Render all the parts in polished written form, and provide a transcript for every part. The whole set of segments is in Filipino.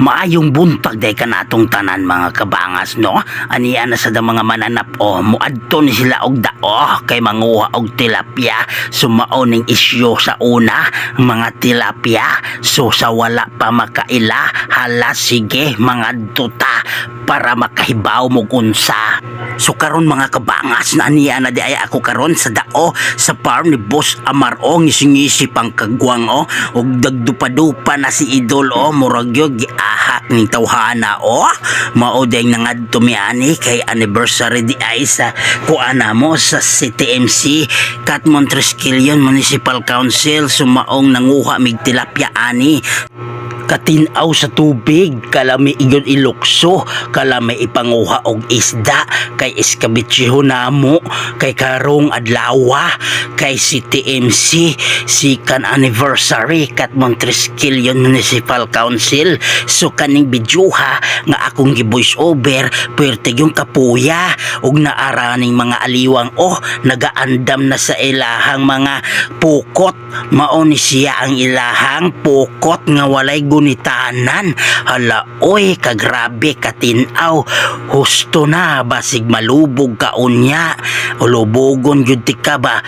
Maayong buntag day ka natong tanan mga kabangas no. Aniya na sa da mga mananap muadto ni sila og dao kay manguha og tilapia. Sumao ning isyu sa una mga tilapia. So sa wala pa makaila hala sige mga duta para makahibaw mo kunsa. So karon mga kabangas na aniya na di ay ako karon sa dao sa farm ni Boss Amar ngisi-ngisi pang kagwang og dagdupa-dupa na si Idol murag yo giahak ning tawhana mao deng nangadto mi ani kay anniversary di ay sa kuana mo sa CTMC Catmon Triskelion Municipal Council sumaong nanguha mig tilapia ani katinaw sa tubig kalami igon ilukso kalami ipanguha og isda kay iskabitsyo namo kay karong adlaw kay CTMC sikan anniversary Catmon Triskelion Municipal Council so kaning bidyuha nga akong gi-voice over puwerte yung kapuya og naaraning mga aliwang nagaandam na sa ilahang mga pukot mao ni siya ang ilahang pukot nga walay gunitanan hala oy kagrabe katinaw husto na basig malubog ka unya ulubogon jud ti ka ba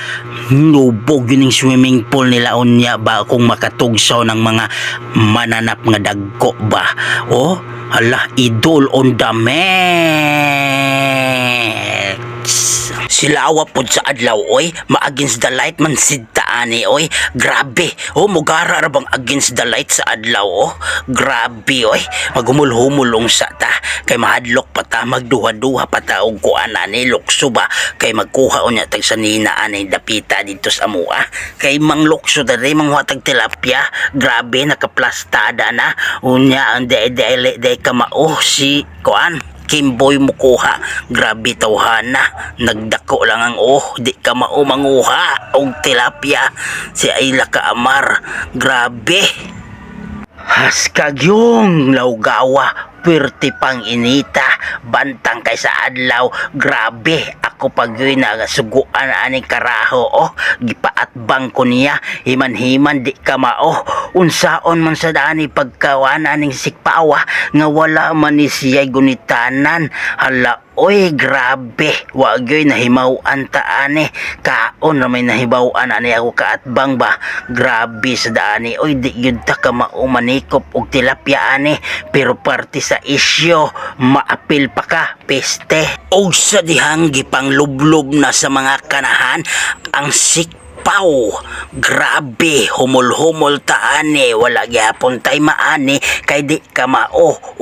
lubog yun yung swimming pool nila unya ba kung makatugsaw ng mga mananap nga dagko ba hala Idol on the mix silawa pod sa adlaw ma-against the light man sidta ani grabe mugara ra bang against the light sa adlaw grabe magumul-humulong sa ta kay mahadlok pa ta magduha-duha pa ta og kuan ani lukso ba kay magkuha unya tag sanina ani dapita dito sa amua kay manglukso dere mangwatag tilapia grabe nakaplastada na unya ang de kamao si kuan Kimboy mo kuha grabe tawhana nagdako lang ang di ka manguha og tilapia si Ayla ka Amar grabe haskag yung lawgawa perti pang inita bantang kay sa adlaw grabe ako pagyoy na suguan aning karaho gipaatbang ko niya himan-himan di ka unsaon man sa dani pagkawan aning sikpawa nga wala man ni siya'y gunitanan hala oy grabe wagyoy nahimaw-an ta ani kaon na may nahibaw-an ani ako kaatbang ba grabe sa dani di gyud ta ka manikop og tilapia ani pero parte sa isyo maapil pa ka peste og sa dihang gipanglublob na sa mga kanahan ang grabe humol-humol ta ani wala gyapon tay maani kay di ka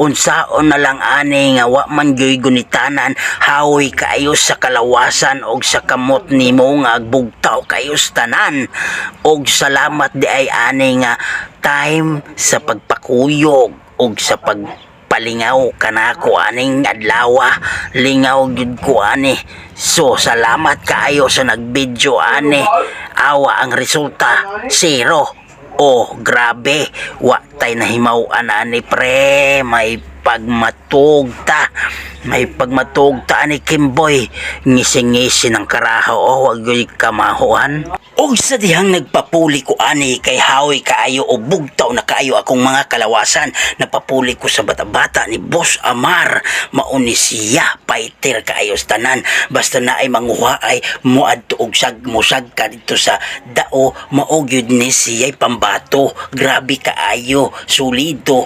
unsaon na lang ani nga wa man gyoy gunitanan hawi kaayo sa kalawasan og sa kamot nimo nga agbugtaw kayo tanan og salamat di ay ani nga time sa pagpakuyog og sa palingaw kanako aning adlaw lingaw gyud ko ani so salamat kaayo sa nagbidyo ani awa ang resulta 0 grabe wa tay nahimaw-an ani pre may pagmatugta ani Kimboy ngisi-ngisi ng karaho wag yoy kamahuan og sa dihang nagpapuli ko ani kay hawi kaayo o bugtaw na kaayo akong mga kalawasan napapuli ko sa bata-bata ni Boss Amar mauni siya fighter kaayo sa tanan basta na ay manguha ay muadto og musag ka dito sa dao mao gyud ni siya pambato grabe kaayo solido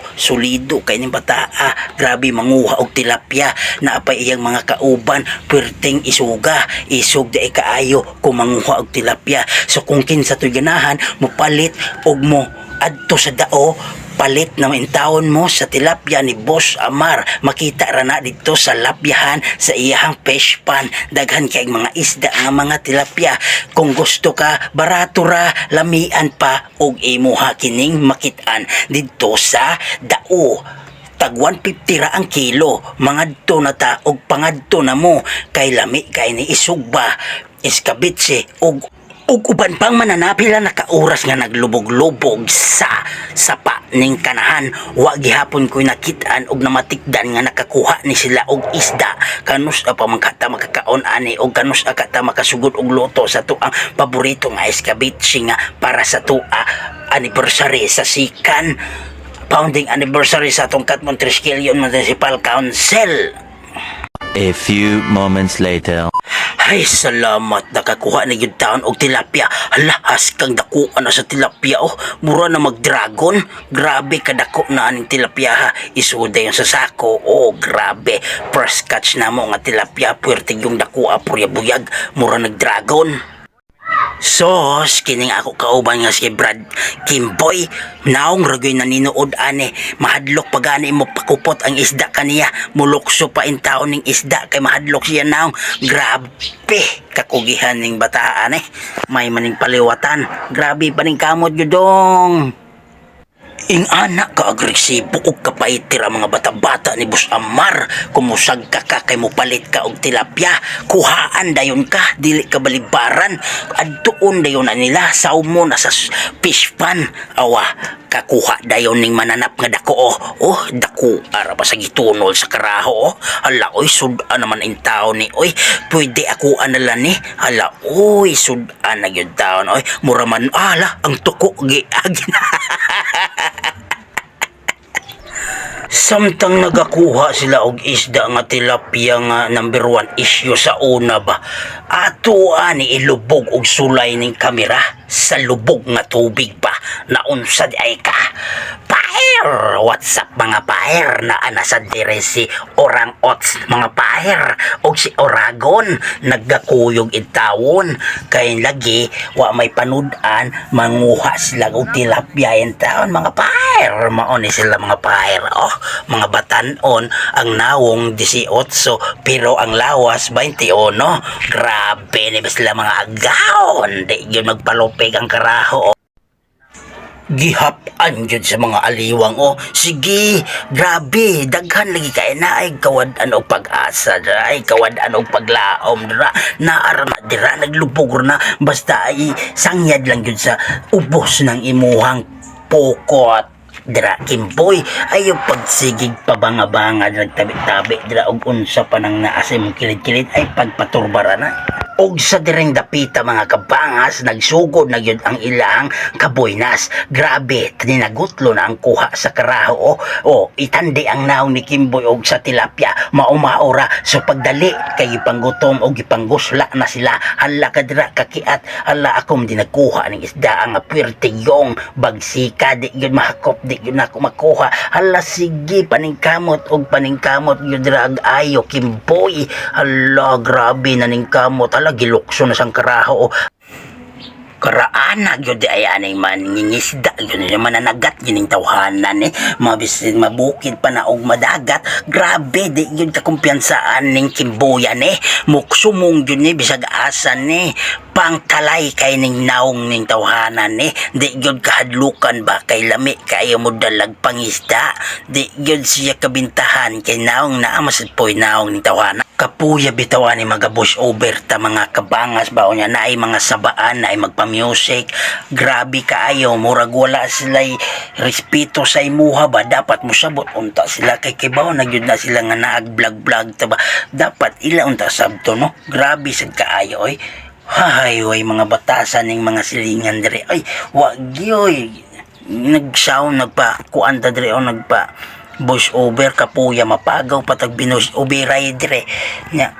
kay ning bata grabe manguha og tilapia na apay iyang mga kauban perting isug di kaayo kung manguha og tilapia so kung kinsa to'y ganahan mo palit og mo adto sa dao palit na maintawon mo sa tilapia ni Boss Amar makita ra na dito sa lapyahan sa iyahang fish pan daghan kay mga isda nga mga tilapia kung gusto ka barato ra lamian pa og imuha kining makitaan dito sa dao tag 150 ra ang kilo mangadto na ta og pangadto na mo kay lami kay ni isugba iskabitse og uban pang mananapila nakauras nga naglubog-lubog sa sapa ning kanahan wa gihapon ko'y nakitaan og namatikdan nga nakakuha ni sila og isda kanus pa magkata makakaon ani og kanus akata makasugod og luto sa tuang paborito nga iskabitse nga para sa tua anniversary sa sikan founding anniversary sa atong Katmon Triskelion Municipal Council. A few moments later. Ay, salamat. Nakakuha na yun taon og tilapia. Hala, kang dakuan na sa tilapia. Oh, mura na mag-dragon. Grabe, kadako na aning tilapia ha. Isuda yung sa sako. Oh, grabe. First catch na mo nga tilapia. Puwerte yung dakua, purya buyag. Mura nag-dragon. Sos, kining ako kauban nga si Brad Kimboy. Naong ragoy na ninuod ane. Mahadlok pagani mo pakupot ang isda kaniya. Mulukso pa in taon ning isda kay mahadlok siya naong. Grabe, kakugihan ning bataan eh. May maning paliwatan. Grabe pa ning kamot yudong. Ing anak ka agresibo ug kapaitira mga bata-bata ni Boss Amar. Kumusag ka kay mo palit ka og tilapia. Kuhaan dayon ka, dili ka balibaran. Adtuon dayon na nila, saw mo na sa fish pan. Awa, kakuha dayon ning mananap nga dako. Oh, dako ara pa sa gitunol sa karaho. Hala, oy sudan naman in taon ni. Oy, pwede ako analan ni. Hala, oy sudan na gyud taon. Oy, mura man ala ang tuko gi agin. Samtang nagakuha sila og isda nga tilapia nga number 1 issue sa una ba, ato ani ilubog og sulay ning kamera sa lubog nga tubig ba, naunsa di ay ka. Paher! What's up mga paher? Naana sa dire si Orang Ots mga paher og si Oragon naggakuyog intawon kay lagi wa may panudan manguha sila og tilapia in taon mga paher. Mao ni sila mga paher. Oh, mga batanon ang nawong 18 pero ang lawas 21. Grabe ni ba sila mga agaon. Di yun magpalupig ang karaho. Gihapan jud sa mga aliwang. Oh, sige, grabe, daghan lagi kay na ay kawad-an og pag-asa dra, ay kawad-an og paglaom dra, naarma dira naglubog na basta ay sangyad lang jud sa ubos ng imuhang pokot. Dira Kimboy, ayaw pagsigig pabanga-banga nagtabi-tabi dira og unsa pa nang naasim kilid-kilid ay pagpaturbara na. Og sa direng dapita mga kabangas, nagsugod na yun ang ilang kaboynas. Grabe, tinagutlo na ang kuha sa karaho. O, itandi ang naong ni Kimboy og sa tilapia. Maumaura, so pagdali, kay ipanggutom og ipanggusla na sila. Hala kadira kakiat, hala akom di nagkuha ng isda ang apwerte yung bagsika. Di yun mahakop, di yun ako makuha. Hala sige, paningkamot og paningkamot yun dira ag ayo Kimboy. Hala, grabe na ningkamot. Gilukso na sang karaho. Karaana gyud di ay anay man ngingisda gyud na mananagat gining tawhanan mabisin mabukid pa na og madagat. Grabe di gyud kakumpiyansaan ning Kimboyan muksumong gyud ni bisag asan pangkalay kay ning naong ning tawhanan di gyud kahadlukan ba kay lami kayo mo dalag pangisda. Di gyud siya kabintahan kay naong naa masad poy naong ning tawhanan. Kapuya bitawan ni mga bush over ta mga kabangas ba unya na ay mga sabaan na ay magpa-music. Grabe kaayo murag wala sila respeto sa imuha ba, dapat mo sabot unta sila kay kibaw na gyud na sila nga naag vlog ta ba, dapat ila unta sabto no. Grabe sad kaayo oy. Hay way mga batasan ning mga silingan dire ay wag gyoy nagsound nagpa kuanta dire o nagpa voice over kapuya mapagaw patag binos ubiray dire nya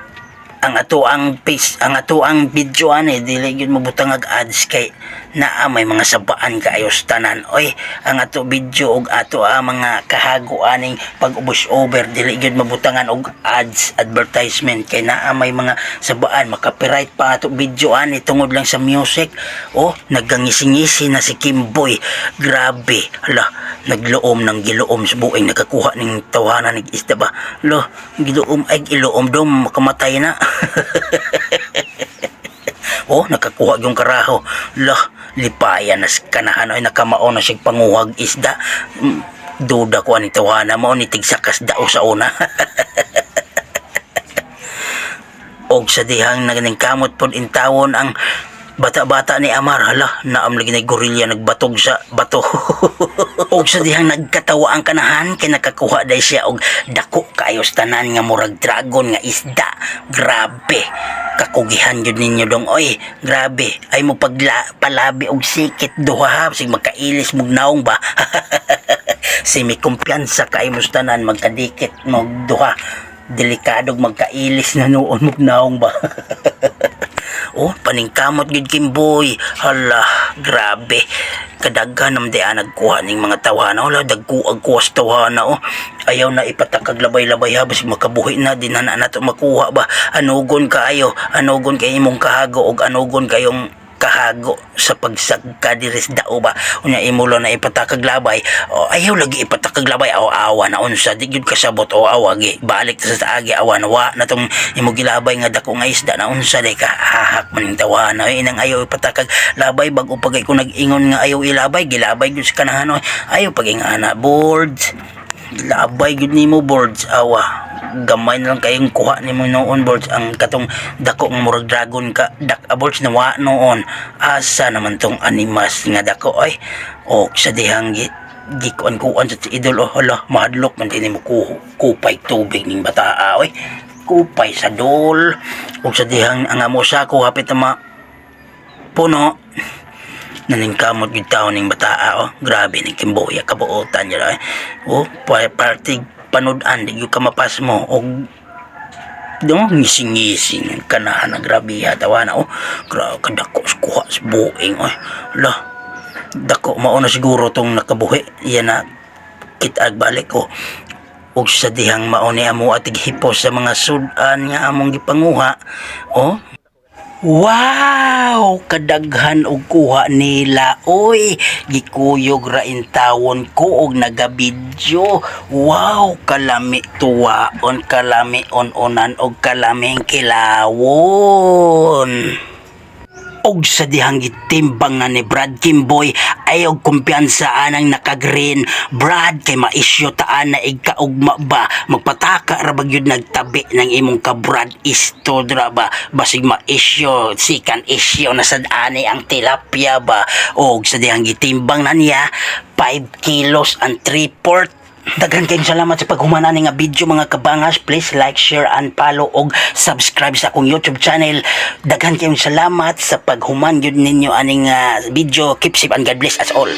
ang ato ang face ang ato ang video dili gyud mabutang ag ads kay naa may mga sabaan kaayos tanan oy. Ang ato video og ato ang mga kahago aning pag-voice over dili gyud mabutangan og ads advertisement kay naa may mga sabaan makapiright pa ato video tungod lang sa music. Oh, nagangisi-ngisi na si Kimboy. Grabe, hala, nagluom ng giluom sa buing nakakuha ning tawanan ng isda ba. Lo, giluom ay giluom dom makamatay na. Oh, nakakuha yung karaho. Lah, lipayan na kanahan ay nakamao na siyang panguhag isda. Duda ko ani tawana mo ni tigsakas dao sa una. Og sa dihang naganing kamot pod intawon ang Bata-bata ni Amar, hala, naam lagi na gorilya nagbatog sa bato. Og sa dihang nagkatawa ang kanahan, kay nakakuha day siya og dako kaayos tanan nga murag dragon nga isda. Grabe. Kakugihan yun ninyo dong, oy. Grabe. Ay mo palabi og sikit duha, sig magkailis mog naong ba. Si may kumpiyansa kay mo sa tanan magkadikit mog duha. Delikadog magkailis na noon mog naong ba. Oh, paningkamot gid Kimboy. Hala, grabe. Kadaghan nam di nagkuha ning mga tawhana. Hala, dagkuag kuwas tawhana. Oh, ayaw na ipatakag labay-labay ha. Basig makabuhi na. Di na nato makuha ba. Anugon kaayo. Anugon kay imong kahago. Og anugon kayong kahago sa pagsagka diris dao ba. Unya imulo na ipatakag labay. O, ayaw lagi ipatakag labay. Awa na unsa. Di gyud kasabot o awa. Balik ta sa agi awa na wa na tong imugilabay nga dako nga isda na unsa day ka hahak man tawana. Inang ayaw ipatakag labay bago pagay ko nag-ingon nga ayaw ilabay. Gilabay gyud sa kanahan. Ayaw pagingana boards. Labay gyud nimo boards awa. Gamay na lang kayong kuha ni mo noon boards ang katong dako ng murag dragon ka boards na wa noon asa naman tong animas nga dako ay o sa dihang gikuan-kuan sa idol o hala mahadlok man din mo kupay tubig ning bataa oy kupay sa dol o sa dihang ang amo sa ko hapit na puno naningkamot gid taon ning bataa oh grabe ni Kimboy kabuotan niya oh party panudan di yung kamapas mo o ngising-ngising ka na grabe tawa na grabe kadako kuha sa buing lah dako mauna siguro tong nakabuhi yan na kitag balik ko og sa dihang mauni amo atig hipos sa mga sudan nga among gipanguha wow! Kadaghan og kuha nila. Oy, gikuyog ra intawon ko og nagabidyo. Wow! Kalami tuwaon, kalami on-onan og kalaming kilawon. Og sa dihang gitimbang nga ni Brad Kimboy ay og kumpiyansa anang nakagreen. Brad kay maisyo taan na igkaugma ba magpataka ra bagyud nagtabi ng imong ka Brad isto dra ba basig maisyo sikan isyo na sad ani ang tilapia ba og sa dihang gitimbang na niya 5 kilos and 3/4. Daghan kayong salamat sa paghumana ni nga video mga kabangas. Please like, share, and follow og subscribe sa akong YouTube channel. Daghan kayong salamat sa paghuman yun ninyo aning video. Keep safe and God bless us all.